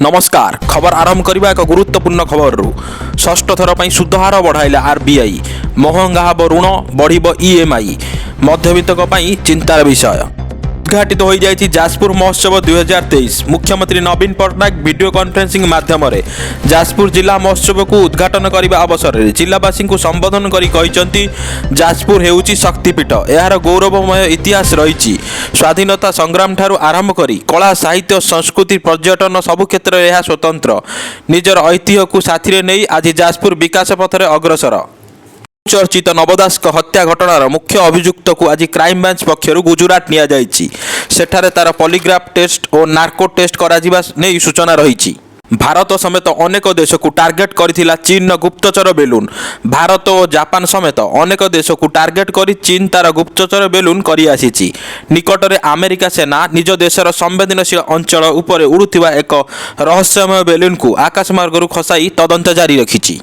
नमस्कार खबर आरंभ करबा एक गुरुत्वपूर्ण खबर षष्ठ थर पर सुधहार बढ़ाइला आरबीआई महंगा हब ऋण बढ़ ईएमआई मध्यवित्त चिंतार विषय। उद्घाटित हो जाएगी जाजपुर महोत्सव 2023 मुख्यमंत्री नवीन पट्टनायक वीडियो कॉन्फ्रेंसिंग माध्यम जाजपुर जिला महोत्सव को उद्घाटन करने अवसर में जिलावासी को संबोधन कर जाजपुर हेउची शक्तिपीठ यार गौरवमय इतिहास रही स्वाधीनता संग्राम ठारू आरंभ करी कला साहित्य संस्कृति पर्यटन सबु क्षेत्र में स्वतंत्र निजर ऐतिह्य को साथी नहीं आज जाजपुर विकास पथरे अग्रसर। चर्चित नवदास हत्या घटनार मुख्य अभियुक्त को आज क्राइमब्रांच पक्षर गुजरात निठारे तार पॉलीग्राफ टेस्ट और नार्को टेस्ट करा नहीं सूचना रही। भारत समेत अनेक देश को टार्गेट करथिला चीन गुप्तचर बेलून भारत और जापान समेत अनेक देश को टार्गेट कर चीन तार गुप्तचर बेलून करी आसीची। निकटरे अमेरिका सेना निज देशर संवेदनशील अंचल उपरे उड़ुथिबा एक रहस्यमय बेलून को आकाशमार्गरू खसाई तदंत जारी रखिछि।